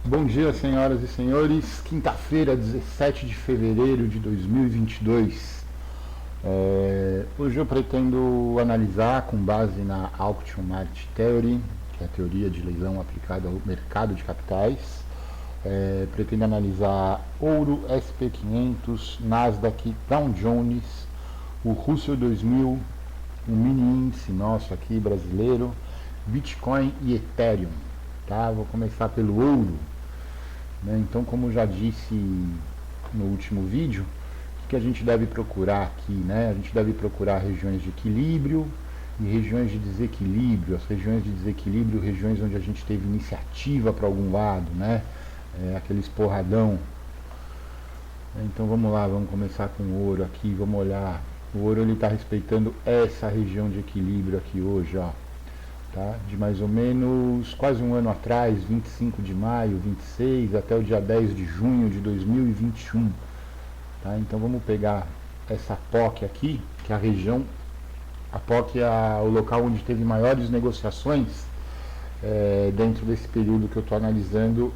Bom dia, senhoras e senhores. Quinta-feira, 17 de fevereiro de 2022. Hoje eu pretendo analisar, com base na Auction Market Theory, que é a teoria de leilão aplicada ao mercado de capitais, pretendo analisar ouro, SP500, Nasdaq, Dow Jones, o Russell 2000, um mini índice nosso aqui brasileiro, Bitcoin e Ethereum. Tá? Vou começar pelo ouro. Então, como já disse no último vídeo, o que a gente deve procurar aqui, né? A gente deve procurar regiões de equilíbrio e regiões de desequilíbrio. As regiões de desequilíbrio, regiões onde a gente teve iniciativa para algum lado, né? Aquele esporradão. Então vamos lá, vamos começar com o ouro aqui, vamos olhar. O ouro ele está respeitando essa região de equilíbrio aqui hoje, ó. Tá? De mais ou menos quase um ano atrás, 25 de maio, 26, até o dia 10 de junho de 2021. Tá? Então vamos pegar essa POC aqui, que é a região, a POC é o local onde teve maiores negociações dentro desse período que eu estou analisando,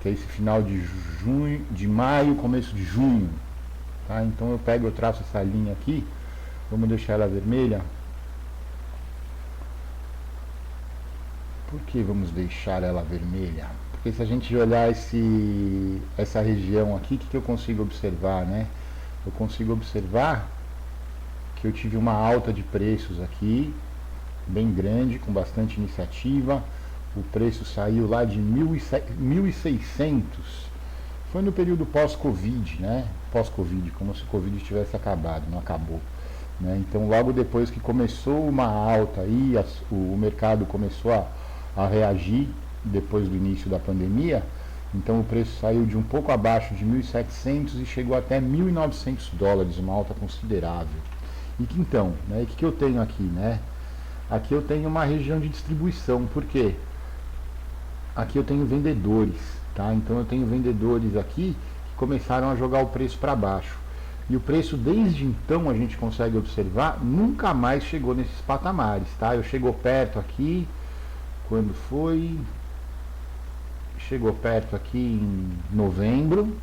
que é esse final de junho, de maio, começo de junho. Tá? Então eu traço essa linha aqui, vamos deixar ela vermelha. Por que vamos deixar ela vermelha? Porque se a gente olhar essa região aqui, o que eu consigo observar, né? Eu consigo observar que eu tive uma alta de preços aqui, bem grande, com bastante iniciativa. O preço saiu lá de 1.600. Foi no período pós-Covid, né? Pós-Covid, como se o Covid tivesse acabado, não acabou. Né? Então, logo depois que começou uma alta aí, o mercado começou a reagir depois do início da pandemia, então o preço saiu de um pouco abaixo de 1.700 e chegou até 1.900 dólares, uma alta considerável. E que então, né, o que eu tenho aqui, né? Aqui eu tenho uma região de distribuição, por quê? Aqui eu tenho vendedores, tá? Então eu tenho vendedores aqui que começaram a jogar o preço para baixo. E o preço desde então, a gente consegue observar, nunca mais chegou nesses patamares, tá? Eu chegou perto aqui, quando foi? Chegou perto aqui em novembro,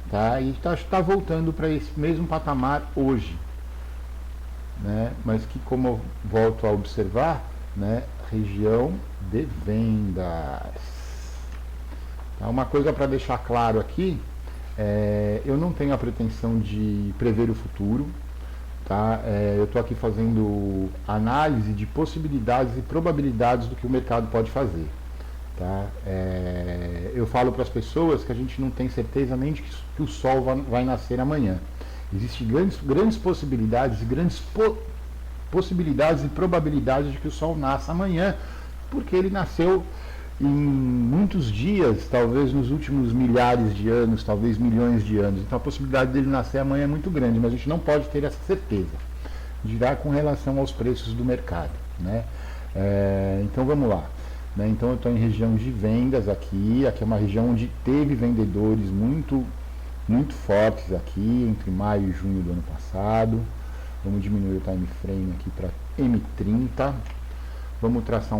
tá? E está voltando para esse mesmo patamar hoje, né? Mas que, como eu volto a observar, né? Região de vendas. Tá? Uma coisa para deixar claro aqui, eu não tenho a pretensão de prever o futuro. Tá? Eu estou aqui fazendo análise de possibilidades e probabilidades do que o mercado pode fazer. Tá? Eu falo para as pessoas que a gente não tem certeza nem de que o sol vai nascer amanhã. Existem grandes possibilidades e probabilidades de que o sol nasça amanhã, porque ele nasceu em muitos dias, talvez nos últimos milhares de anos, talvez milhões de anos. Então a possibilidade dele nascer amanhã é muito grande, mas a gente não pode ter essa certeza. Dirá com relação aos preços do mercado, né? Então vamos lá. Né? Então eu estou em região de vendas aqui é uma região onde teve vendedores muito fortes aqui, entre maio e junho do ano passado. Vamos diminuir o time frame aqui para M30. Vamos traçar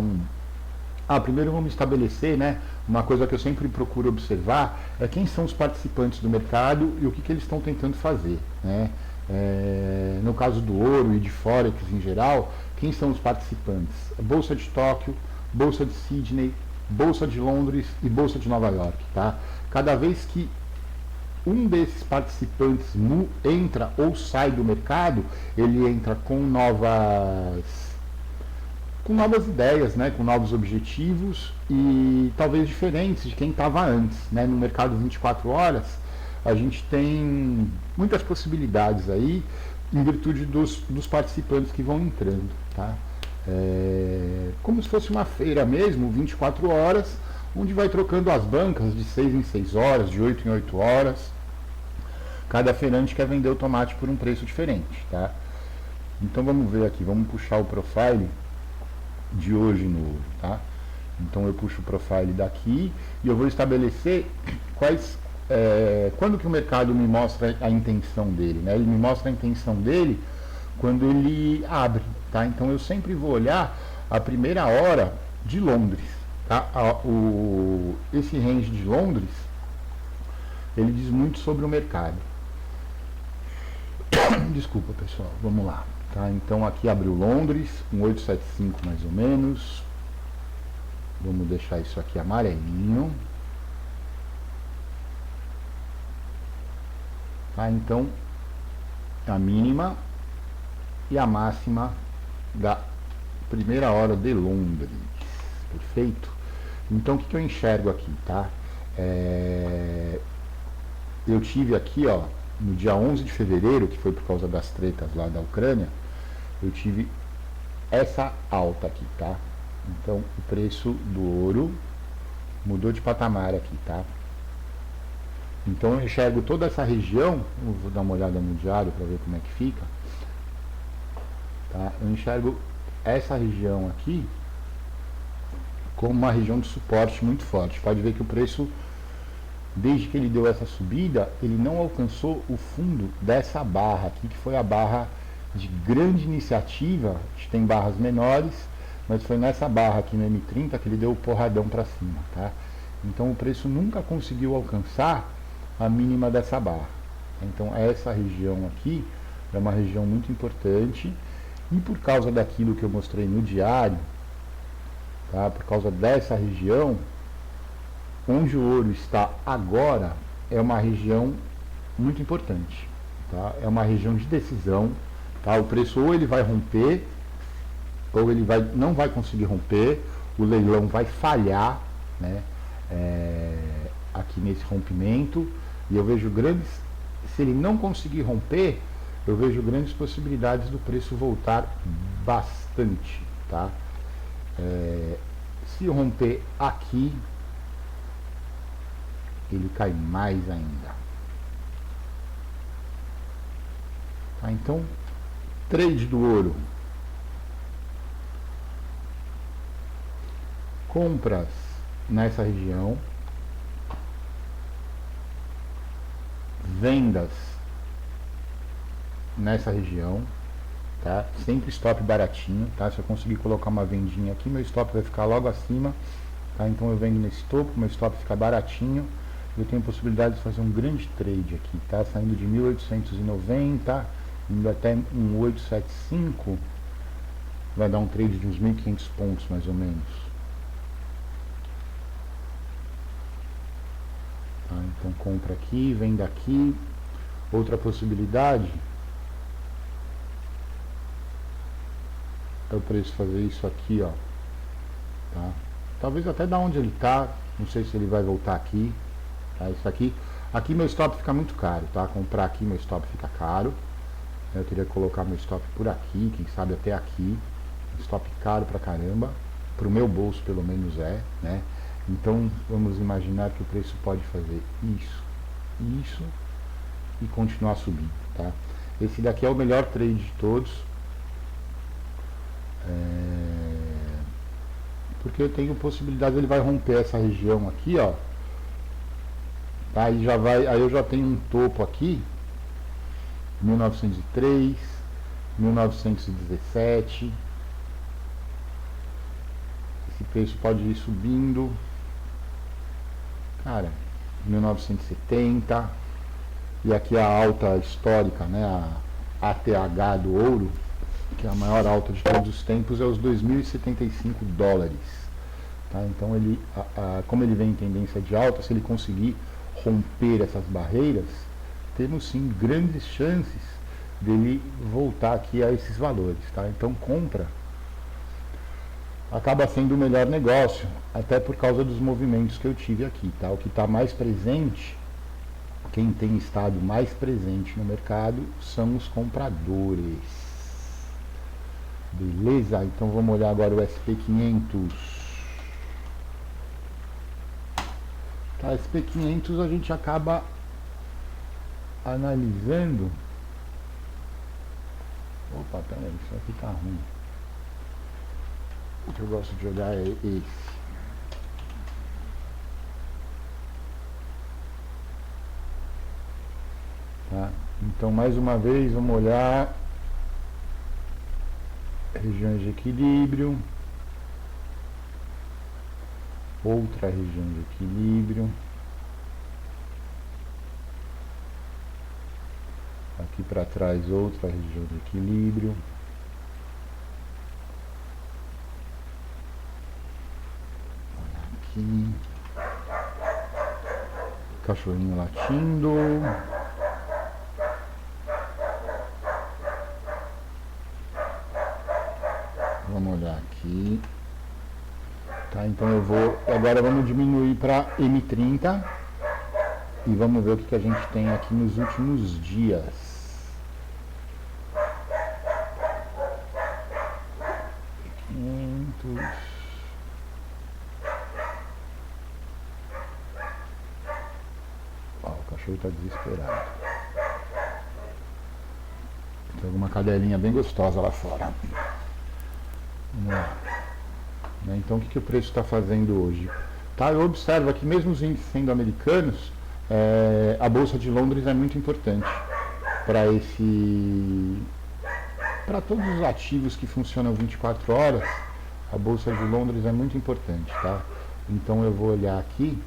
primeiro vamos estabelecer, né, uma coisa que eu sempre procuro observar, é quem são os participantes do mercado e o que eles estão tentando fazer. Né? No caso do ouro e de Forex em geral, quem são os participantes? Bolsa de Tóquio, Bolsa de Sydney, Bolsa de Londres e Bolsa de Nova York. Tá? Cada vez que um desses participantes entra ou sai do mercado, ele entra com novas ideias, né, com novos objetivos e talvez diferentes de quem estava antes. Né? No mercado 24 horas, a gente tem muitas possibilidades aí, em virtude dos participantes que vão entrando. Tá? Como se fosse uma feira mesmo, 24 horas, onde vai trocando as bancas de 6 em 6 horas, de 8 em 8 horas. Cada feirante quer vender o tomate por um preço diferente. Tá? Então vamos ver aqui, vamos puxar o profile de hoje no ouro, tá? Então eu puxo o profile daqui e eu vou estabelecer quando que o mercado me mostra a intenção dele, né? Ele me mostra a intenção dele quando ele abre, tá? Então eu sempre vou olhar a primeira hora de Londres, Tá? Esse range de Londres, ele diz muito sobre o mercado. Desculpa, pessoal, vamos lá. Tá? Então aqui abriu Londres, 1875 mais ou menos. Vamos deixar isso aqui amarelinho. Tá? Então, a mínima e a máxima da primeira hora de Londres. Perfeito? Então, o que eu enxergo aqui, tá? Eu tive aqui, ó, no dia 11 de fevereiro, que foi por causa das tretas lá da Ucrânia, eu tive essa alta aqui, tá? Então, o preço do ouro mudou de patamar aqui, tá? Então, eu enxergo toda essa região, vou dar uma olhada no diário para ver como é que fica, tá? Eu enxergo essa região aqui como uma região de suporte muito forte. Pode ver que o preço, desde que ele deu essa subida, ele não alcançou o fundo dessa barra aqui, que foi a barra de grande iniciativa. A gente tem barras menores, mas foi nessa barra aqui no M30 que ele deu o porradão para cima, tá? Então o preço nunca conseguiu alcançar a mínima dessa barra. Então essa região aqui é uma região muito importante, e por causa daquilo que eu mostrei no diário, tá? Por causa dessa região, onde o ouro está agora, é uma região muito importante, tá? É uma região de decisão, tá? O preço ou ele vai romper, ou ele não vai conseguir romper, o leilão vai falhar, né? Aqui nesse rompimento, e eu vejo se ele não conseguir romper, eu vejo grandes possibilidades do preço voltar bastante, tá? Se romper aqui, ele cai mais ainda. Tá? Então, trade do ouro. Compras nessa região. Vendas nessa região. Tá? Sempre stop baratinho, tá? Se eu conseguir colocar uma vendinha aqui, meu stop vai ficar logo acima, tá? Então eu vendo nesse topo, meu stop fica baratinho, eu tenho possibilidade de fazer um grande trade aqui, tá? Saindo de 1890, indo até 1875, vai dar um trade de uns 1.500 pontos mais ou menos. Tá? Então compra aqui, venda aqui. Outra possibilidade é o preço fazer isso aqui, ó, tá? Talvez até da onde ele tá, não sei se ele vai voltar aqui, tá? Isso aqui meu stop fica muito caro, tá? Comprar aqui meu stop fica caro, eu teria que colocar meu stop por aqui, quem sabe até aqui, stop caro pra caramba, pro meu bolso pelo menos né? Então vamos imaginar que o preço pode fazer isso e continuar subindo, tá? Esse daqui é o melhor trade de todos. Porque eu tenho possibilidade, ele vai romper essa região aqui, ó, tá? Aí eu já tenho um topo aqui, 1903, 1917, esse preço pode ir subindo, cara, 1970, e aqui a alta histórica, né, a ATH do ouro, que é a maior alta de todos os tempos, é os 2.075 dólares. Tá? Então, como ele vem em tendência de alta, se ele conseguir romper essas barreiras, temos sim grandes chances dele voltar aqui a esses valores. Tá? Então, compra acaba sendo o melhor negócio, até por causa dos movimentos que eu tive aqui. Tá? O que está mais presente, quem tem estado mais presente no mercado, são os compradores. Beleza? Então vamos olhar agora o SP500. Tá, SP500 a gente acaba analisando. Opa, peraí, isso aqui tá ruim. O que eu gosto de olhar é esse. Tá? Então mais uma vez vamos olhar regiões de equilíbrio. outra região de equilíbrio, aqui para trás outra região de equilíbrio, aqui, cachorrinho latindo, vamos olhar aqui, tá? Então eu vou, agora vamos diminuir para M30 e vamos ver o que a gente tem aqui nos últimos dias. Ó, o cachorro está desesperado. Tem alguma cadelinha bem gostosa lá fora. Vamos lá. Então o que o preço está fazendo hoje? Tá, eu observo aqui, mesmo os índices sendo americanos, a Bolsa de Londres é muito importante para todos os ativos que funcionam 24 horas. A Bolsa de Londres é muito importante, tá? Então eu vou olhar aqui,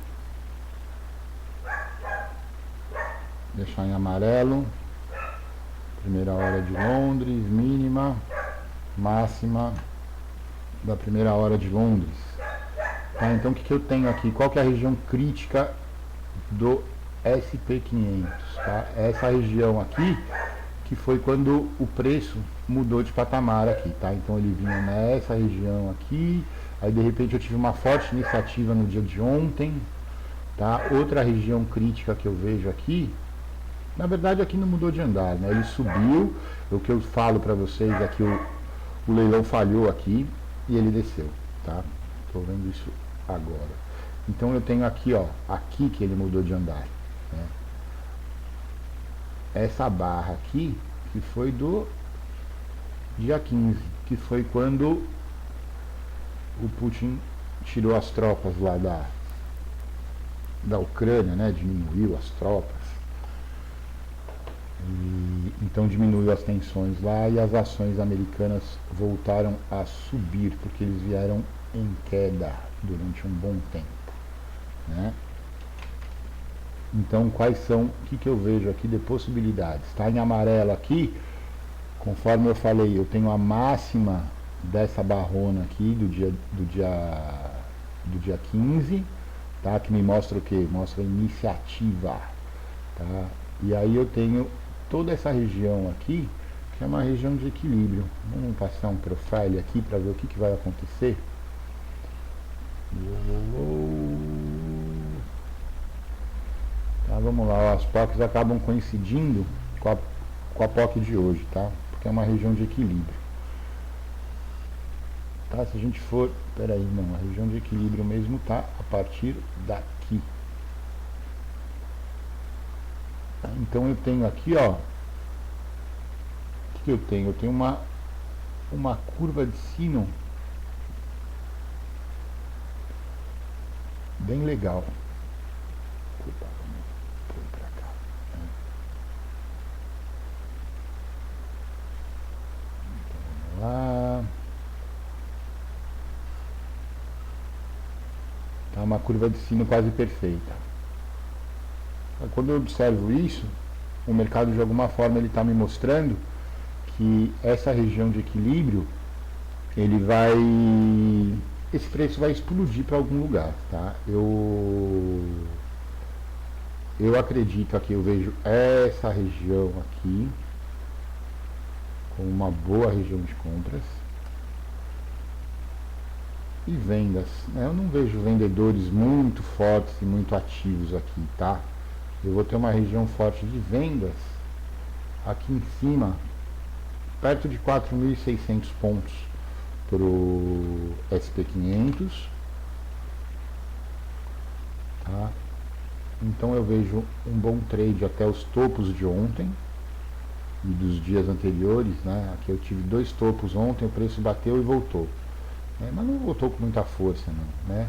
deixar em amarelo, primeira hora de Londres, mínima, máxima da primeira hora de Londres. Tá, então o que eu tenho aqui? Qual que é a região crítica do SP500? Tá? Essa região aqui, que foi quando o preço mudou de patamar aqui, tá? Então ele vinha nessa região aqui, aí de repente eu tive uma forte iniciativa no dia de ontem, tá? Outra região crítica que eu vejo aqui, na verdade aqui não mudou de andar, né? Ele subiu, o que eu falo para vocês é que o leilão falhou aqui e ele desceu, tá? Tô vendo isso agora. Então eu tenho aqui, ó, aqui que ele mudou de andar, né? Essa barra aqui, que foi do dia 15, que foi quando o Putin tirou as tropas lá da Ucrânia, né? Diminuiu as tropas. Então diminuiu as tensões lá e as ações americanas voltaram a subir, porque eles vieram em queda durante um bom tempo, né? Então quais são, o que eu vejo aqui de possibilidades? Está em amarelo aqui, conforme eu falei, eu tenho a máxima dessa barrona aqui do dia 15, tá? Que me mostra o que? Mostra a iniciativa, tá? E aí eu tenho toda essa região aqui, que é uma região de equilíbrio. Vamos passar um profile aqui para ver o que vai acontecer. Tá, vamos lá, as POCs acabam coincidindo com a POC de hoje, tá? Porque é uma região de equilíbrio. Tá, se a gente for, peraí, não, a região de equilíbrio mesmo tá a partir daqui. Tá, então eu tenho aqui, ó, o que eu tenho? Eu tenho uma curva de sino bem legal. Opa, vamos pôr pra cá, né? Então vamos lá. Tá uma curva de sino quase perfeita. Quando eu observo isso, o mercado de alguma forma ele está me mostrando que essa região de equilíbrio, esse preço vai explodir para algum lugar, tá? Eu acredito aqui, eu vejo essa região aqui como uma boa região de compras e vendas, né? Eu não vejo vendedores muito fortes e muito ativos aqui, tá? Eu vou ter uma região forte de vendas aqui em cima, perto de 4.600 pontos para o SP500, tá? Então eu vejo um bom trade até os topos de ontem e dos dias anteriores, né? Aqui eu tive dois topos ontem, o preço bateu e voltou, né? Mas não voltou com muita força, não, né?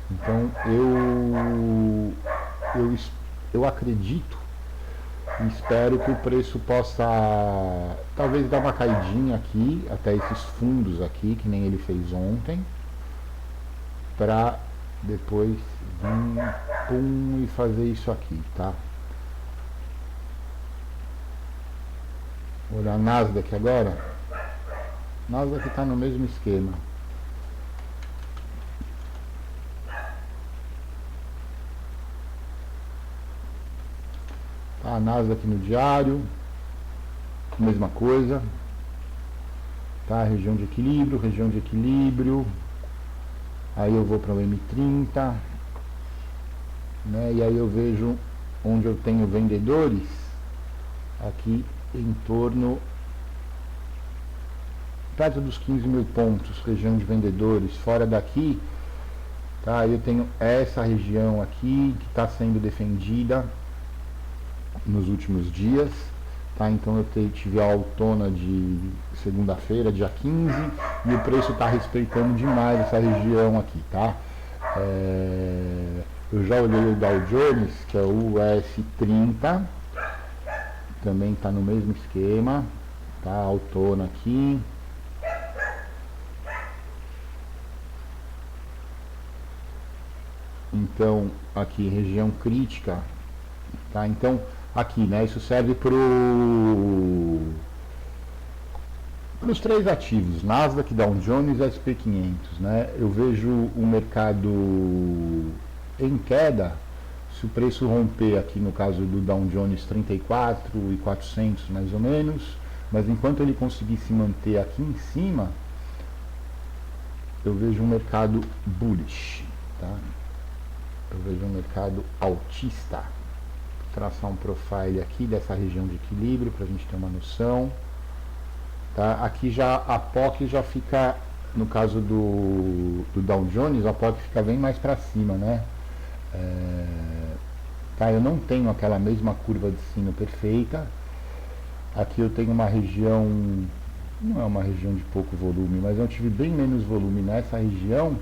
Então eu acredito e espero que o preço possa talvez dar uma caidinha aqui, até esses fundos aqui, que nem ele fez ontem, para depois vir, pum, e fazer isso aqui, tá? Vou olhar a Nasdaq agora. Nasdaq está no mesmo esquema. Tá, a Nasdaq no diário, mesma coisa. Tá, região de equilíbrio, região de equilíbrio. Aí eu vou para o M30, né? E aí eu vejo onde eu tenho vendedores aqui em torno perto dos 15 mil pontos, região de vendedores. Fora daqui, tá, eu tenho essa região aqui que está sendo defendida nos últimos dias, tá? Então eu tive a autona de segunda-feira, dia 15, e o preço está respeitando demais essa região aqui, tá? Eu já olhei o Dow Jones, que é o US30, também está no mesmo esquema, tá? Autona aqui. Então, aqui, região crítica, tá? Então, aqui, né, isso serve para os três ativos, Nasdaq, Dow Jones e SP500, né? Eu vejo o mercado em queda, se o preço romper aqui, no caso do Dow Jones, 34.400 mais ou menos, mas enquanto ele conseguir se manter aqui em cima, eu vejo um mercado bullish, tá? Eu vejo um mercado altista. Vou traçar um profile aqui dessa região de equilíbrio para a gente ter uma noção. Tá? Aqui já a POC já fica, no caso do Dow Jones, a POC fica bem mais para cima, né? Tá? Eu não tenho aquela mesma curva de sino perfeita. Aqui eu tenho uma região, não é uma região de pouco volume, mas eu tive bem menos volume nessa região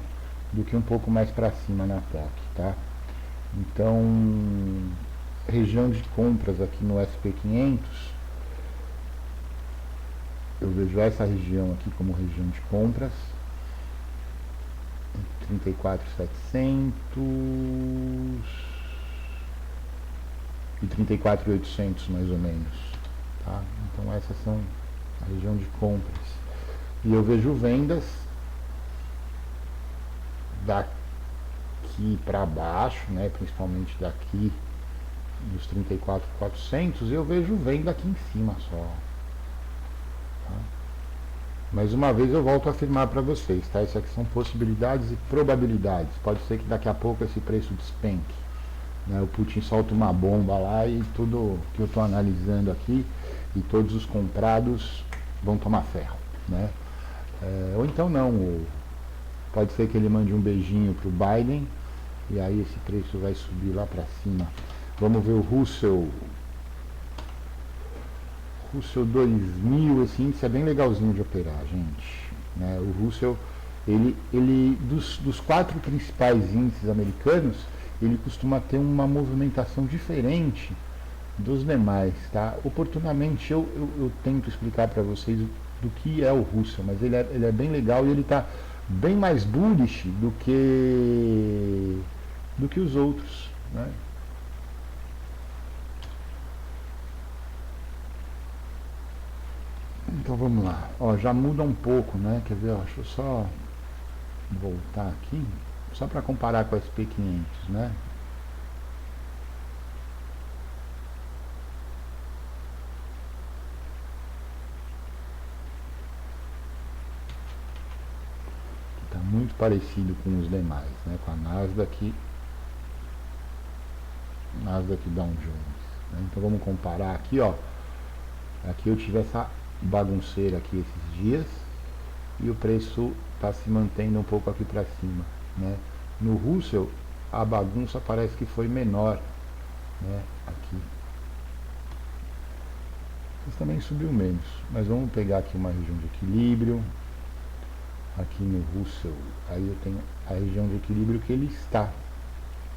do que um pouco mais para cima na POC, tá? Então, região de compras aqui no SP500, eu vejo essa região aqui como região de compras, 34.700 e 34.800 mais ou menos, tá? Então essas são a região de compras. E eu vejo vendas daqui para baixo, né, principalmente daqui dos 34.400, eu vejo venda aqui em cima só. Tá? Mais uma vez eu volto a afirmar para vocês, tá? Isso aqui são possibilidades e probabilidades. Pode ser que daqui a pouco esse preço despenque, né? O Putin solta uma bomba lá e tudo que eu estou analisando aqui e todos os comprados vão tomar ferro, né? Ou então não, pode ser que ele mande um beijinho para o Biden e aí esse preço vai subir lá para cima. Vamos ver o Russell 2000, esse índice é bem legalzinho de operar, gente, né? O Russell, ele dos quatro principais índices americanos, ele costuma ter uma movimentação diferente dos demais, tá? Oportunamente eu tento explicar para vocês do que é o Russell, mas ele é bem legal e ele está bem mais bullish do que os outros, né? Então vamos lá, ó, já muda um pouco, né? Quer ver, ó, deixa eu só voltar aqui, só para comparar com a SP500, né? Está muito parecido com os demais, né? Com a Nasdaq Dow Jones, né? Então vamos comparar aqui, ó. Aqui eu tive essa bagunceira aqui esses dias e o preço está se mantendo um pouco aqui para cima, né? No Russell a bagunça parece que foi menor, né? Aqui, mas também subiu menos. Mas vamos pegar aqui uma região de equilíbrio. Aqui no Russell, aí eu tenho a região de equilíbrio que ele está,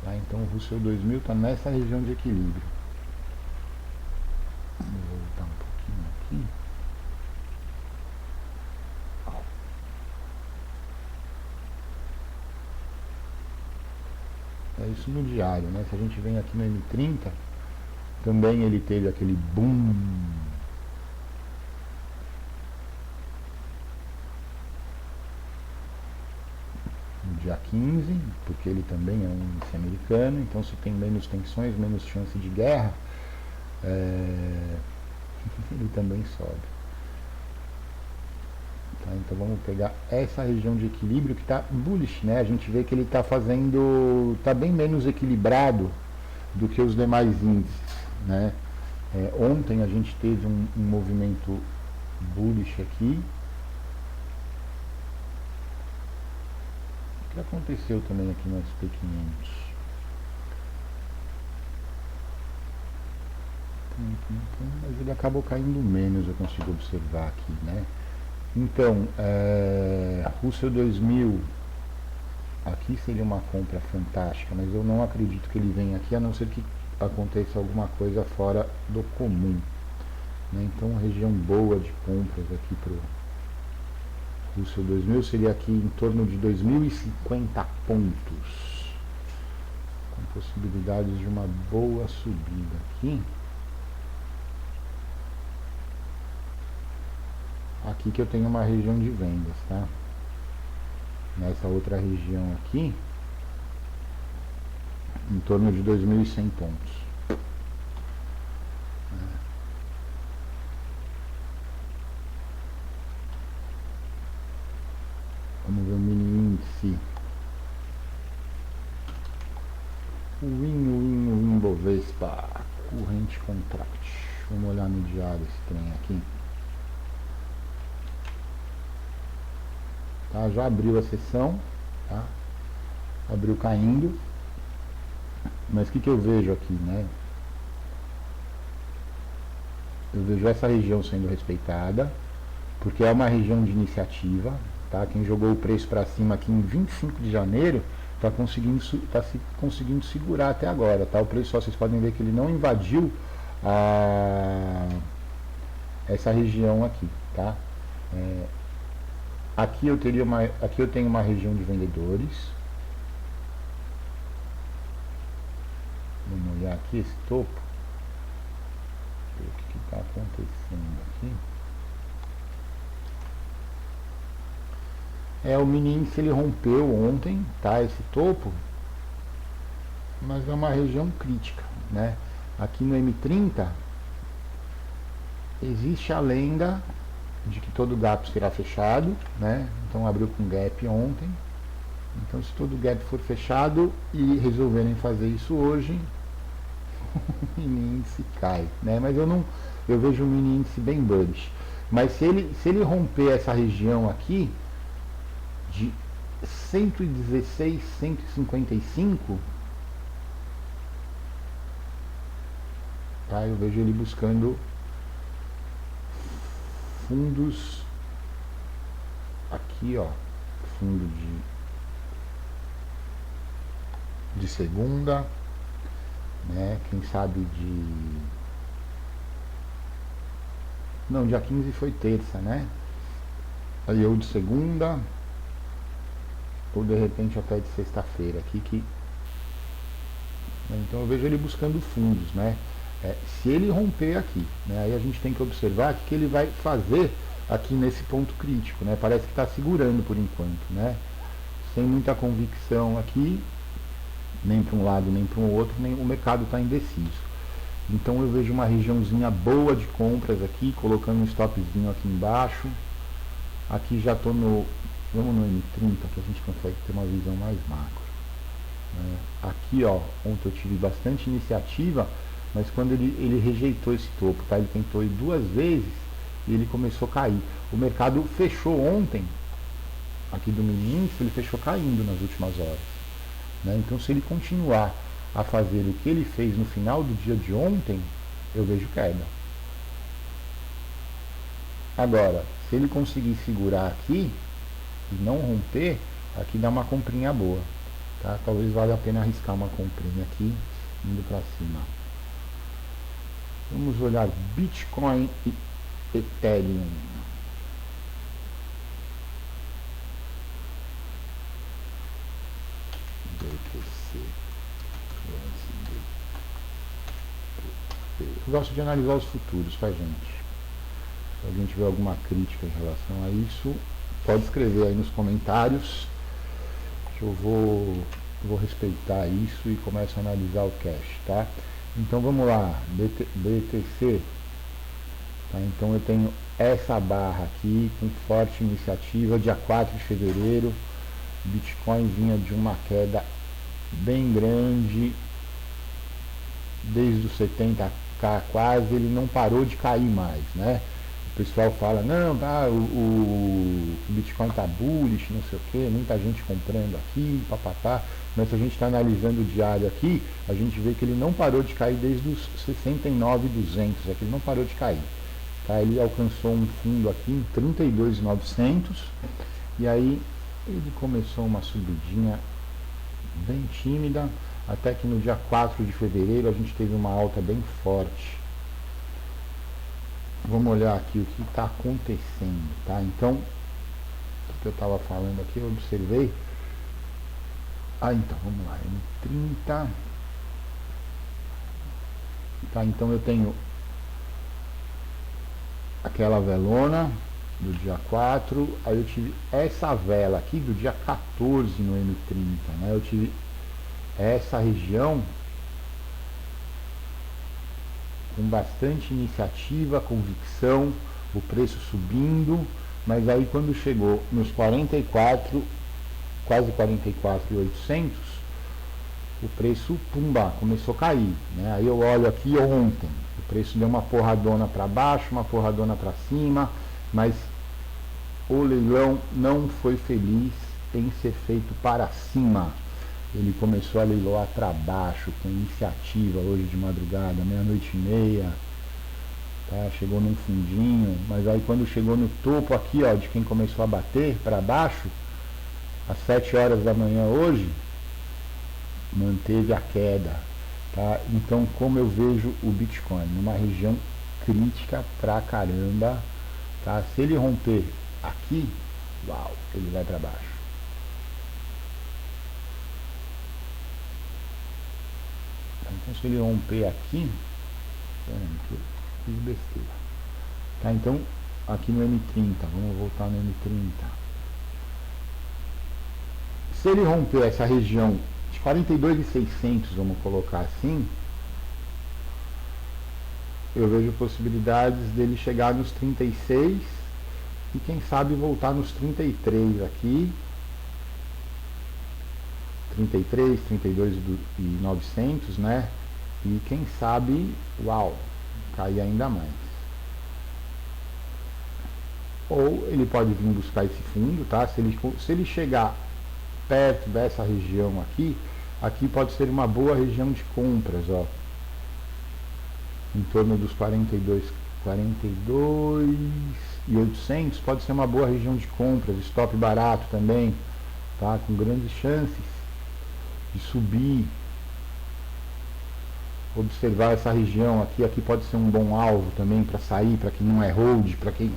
tá? Então o Russell 2000 está nessa região de equilíbrio. Vou voltar um pouquinho aqui. isso no diário, né? Se a gente vem aqui no M30, também ele teve aquele boom no dia 15, porque ele também é um índice americano, então se tem menos tensões, menos chance de guerra, ele também sobe. Tá, então vamos pegar essa região de equilíbrio que está bullish, né? A gente vê que ele está fazendo, está bem menos equilibrado do que os demais índices, né? Ontem a gente teve um movimento bullish aqui. O que aconteceu também aqui no SP500? Mas ele acabou caindo menos, eu consigo observar aqui, né? Então, Russell 2000, aqui seria uma compra fantástica, mas eu não acredito que ele venha aqui, a não ser que aconteça alguma coisa fora do comum, né? Então, região boa de compras aqui para o Russell 2000 seria aqui em torno de 2050 pontos, com possibilidades de uma boa subida aqui. Aqui que eu tenho uma região de vendas, tá? Nessa outra região aqui, em torno de 2.100 pontos. Vamos ver o mini índice. O Win Bovespa, corrente contract. Vamos olhar no diário esse trem aqui. Tá, já abriu a sessão, tá? Abriu caindo. Mas o que eu vejo aqui, né? Eu vejo essa região sendo respeitada, porque é uma região de iniciativa, tá? Quem jogou o preço para cima aqui em 25 de janeiro está conseguindo segurar até agora, tá? O preço, só vocês podem ver que ele não invadiu essa região aqui, tá? Aqui eu tenho uma região de vendedores. Vamos olhar aqui esse topo. Ver o que está acontecendo aqui. O mini índice ele rompeu ontem, tá? Esse topo, mas é uma região crítica, né? Aqui no M30 existe a lenda de que todo gap será fechado, né? Então abriu com gap ontem. Então se todo gap for fechado e resolverem fazer isso hoje, o mini índice cai, né? Mas eu vejo um mini índice bem bullish. Mas se ele romper essa região aqui de 116, 155, tá? Eu vejo ele buscando fundos aqui, ó, fundo de segunda, né? Quem sabe não, dia 15 foi terça, né? Aí ou de segunda ou de repente até de sexta-feira aqui então eu vejo ele buscando fundos, né? Se ele romper aqui, né, aí a gente tem que observar o que ele vai fazer aqui nesse ponto crítico, né? Parece que está segurando por enquanto, né? Sem muita convicção aqui, nem para um lado nem para o outro, nem o mercado está indeciso. Então eu vejo uma regiãozinha boa de compras aqui, colocando um stopzinho aqui embaixo. Aqui já estou vamos no M30 que a gente consegue ter uma visão mais macro. Aqui, ó, ontem eu tive bastante iniciativa, mas quando ele rejeitou esse topo, tá? Ele tentou ir 2 vezes e ele começou a cair. O mercado fechou ontem, aqui do mini índice, ele fechou caindo nas últimas horas, né? Então se ele continuar a fazer o que ele fez no final do dia de ontem, eu vejo queda. Agora, se ele conseguir segurar aqui e não romper, aqui dá uma comprinha boa, tá? Talvez valha a pena arriscar uma comprinha aqui, indo para cima. Vamos olhar Bitcoin e Ethereum. BTC. Eu gosto de analisar os futuros, tá, gente? Se alguém tiver alguma crítica em relação a isso, pode escrever aí nos comentários, que eu vou respeitar isso e começo a analisar o cash, tá? Então vamos lá, BTC, tá? Então eu tenho essa barra aqui com forte iniciativa, dia 4 de fevereiro, Bitcoin vinha de uma queda bem grande, desde os 70k quase, ele não parou de cair mais, né? O pessoal fala, não, tá, o Bitcoin tá bullish, não sei o que, muita gente comprando aqui, papapá, mas se a gente está analisando o diário aqui, a gente vê que ele não parou de cair desde os 69.200, é que ele não parou de cair. Tá? Ele alcançou um fundo aqui em 32.900 e aí ele começou uma subidinha bem tímida, até que no dia 4 de fevereiro a gente teve uma alta bem forte. Vamos olhar aqui o que está acontecendo, tá? Então, o que eu estava falando aqui, eu observei. Então, vamos lá, M30. Tá, então eu tenho aquela velona do dia 4, aí eu tive essa vela aqui do dia 14 no M30, né? Eu tive essa região com bastante iniciativa, convicção, o preço subindo, mas aí quando chegou nos 44, quase 44.800, o preço, pumba, começou a cair, né? Aí eu olho aqui ontem, o preço deu uma porradona para baixo, uma porradona para cima, mas o leilão não foi feliz em ser feito para cima. Ele começou a leiloar para baixo, com iniciativa, hoje de madrugada, 00:30, tá? Chegou num fundinho, mas aí quando chegou no topo aqui, ó, de quem começou a bater para baixo, às 7 horas da manhã hoje, manteve a queda, tá? Então, como eu vejo o Bitcoin? Numa região crítica pra caramba, tá? Se ele romper aqui, uau, ele vai para baixo. Então, se ele romper aqui, fiz besteira. Tá, então, aqui no M30, vamos voltar no M30. Se ele romper essa região de 42.600, vamos colocar assim, eu vejo possibilidades dele chegar nos 36 e quem sabe voltar nos 33 aqui. 33, 32.900, né? E quem sabe, uau, cair ainda mais. Ou ele pode vir buscar esse fundo, tá? Se ele chegar perto dessa região aqui, aqui pode ser uma boa região de compras, ó. Em torno dos 42.800 pode ser uma boa região de compras, stop barato também, tá? Com grandes chances de subir, observar essa região aqui pode ser um bom alvo também para sair, para quem não é hold, para quem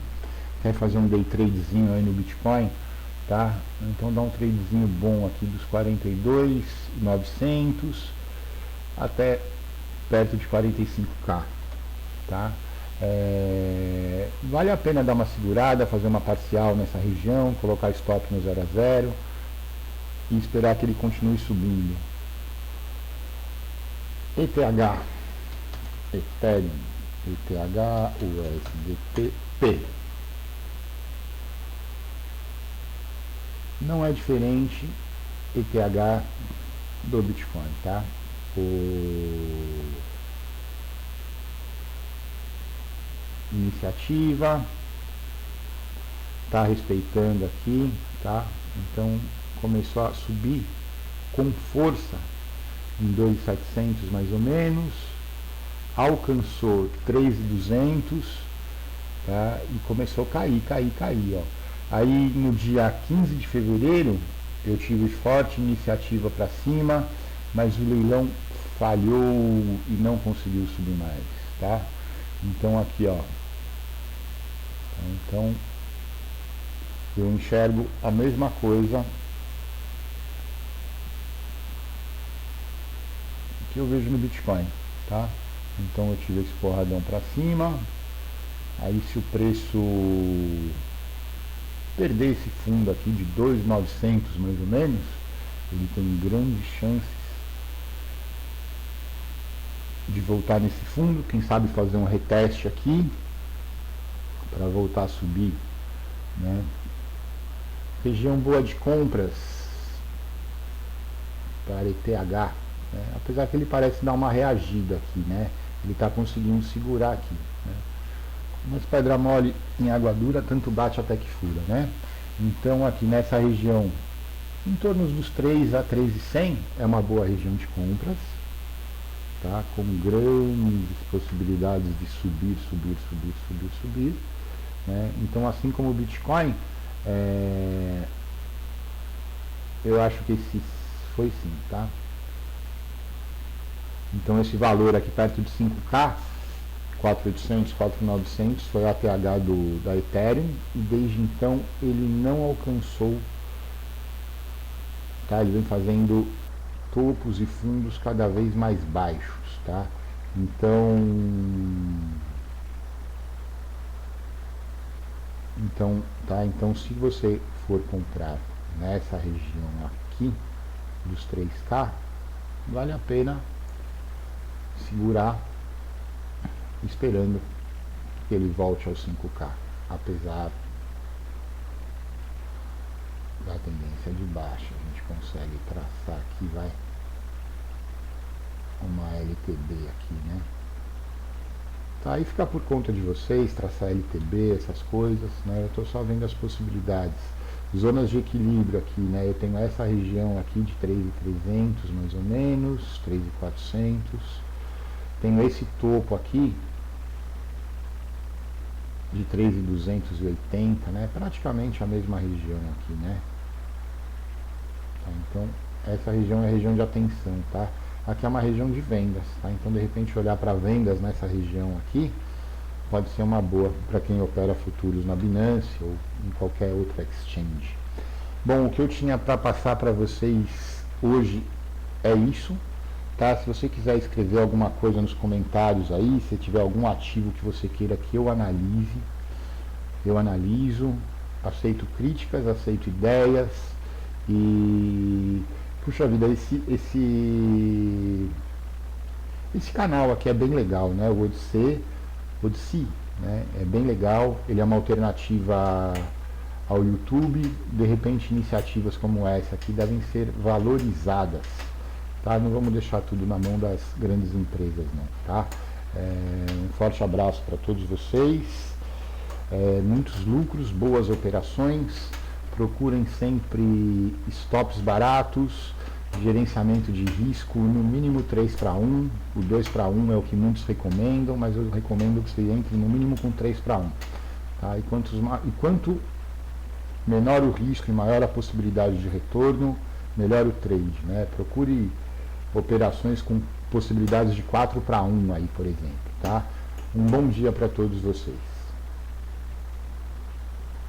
quer fazer um day tradezinho aí no Bitcoin, tá? Então dá um tradezinho bom aqui dos 42.900 até perto de 45k, tá? Vale a pena dar uma segurada, fazer uma parcial nessa região, colocar stop no 0 a 0 e esperar que ele continue subindo. ETH, Ethereum, ETH, USDT, não é diferente ETH do Bitcoin, tá? Iniciativa tá respeitando aqui, tá? Então começou a subir com força em 2.700 mais ou menos, alcançou 3.200, tá? E começou a cair, ó. Aí no dia 15 de fevereiro eu tive forte iniciativa para cima, mas o leilão falhou e não conseguiu subir mais, tá? Então aqui, ó. Então eu enxergo a mesma coisa que eu vejo no Bitcoin, tá? Então eu tive esse porradão para cima. Aí se o preço perder esse fundo aqui de 2.900 mais ou menos, ele tem grandes chances de voltar nesse fundo, quem sabe fazer um reteste aqui para voltar a subir, né? Região boa de compras para ETH, né? Apesar que ele parece dar uma reagida aqui, né? Ele está conseguindo segurar aqui, né? Mas pedra mole em água dura tanto bate até que fura, né? Então aqui nessa região, em torno dos 3 a 3.100 é uma boa região de compras, tá? Com grandes possibilidades de subir, né? Então assim como o Bitcoin, eu acho que esse foi sim, tá? Então esse valor aqui perto de 5K, 4.800, 4.900 foi o ATH da Ethereum, e desde então ele não alcançou, tá? Ele vem fazendo topos e fundos cada vez mais baixos, tá? Então se você for comprar nessa região aqui dos 3K, vale a pena segurar esperando que ele volte aos 5K, apesar da tendência de baixa. A gente consegue traçar aqui, vai, uma LTB aqui, né? Tá, aí fica por conta de vocês, traçar LTB, essas coisas, né? Eu estou só vendo as possibilidades. Zonas de equilíbrio aqui, né? Eu tenho essa região aqui de 3.300 mais ou menos, 3.400. Tenho esse topo aqui de 3.280, né? Praticamente a mesma região aqui, né? Tá, então essa região é a região de atenção, tá? Aqui é uma região de vendas, tá? Então de repente olhar para vendas nessa região aqui pode ser uma boa para quem opera futuros na Binance ou em qualquer outra exchange. Bom, o que eu tinha para passar para vocês hoje é isso, tá? Se você quiser escrever alguma coisa nos comentários aí, se tiver algum ativo que você queira que eu analise, eu analiso, aceito críticas, aceito ideias e puxa vida, esse canal aqui é bem legal, né? O Odysee, né? É bem legal, ele é uma alternativa ao YouTube. De repente iniciativas como essa aqui devem ser valorizadas, tá? Não vamos deixar tudo na mão das grandes empresas, não, tá? Um forte abraço para todos vocês, muitos lucros, boas operações, procurem sempre stops baratos, gerenciamento de risco no mínimo 3:1, o 2:1 é o que muitos recomendam, mas eu recomendo que você entre no mínimo com 3:1, tá? E quanto menor o risco e maior a possibilidade de retorno, melhor o trade, né? Procure operações com possibilidades de 4:1 aí, por exemplo, tá? Um bom dia para todos vocês.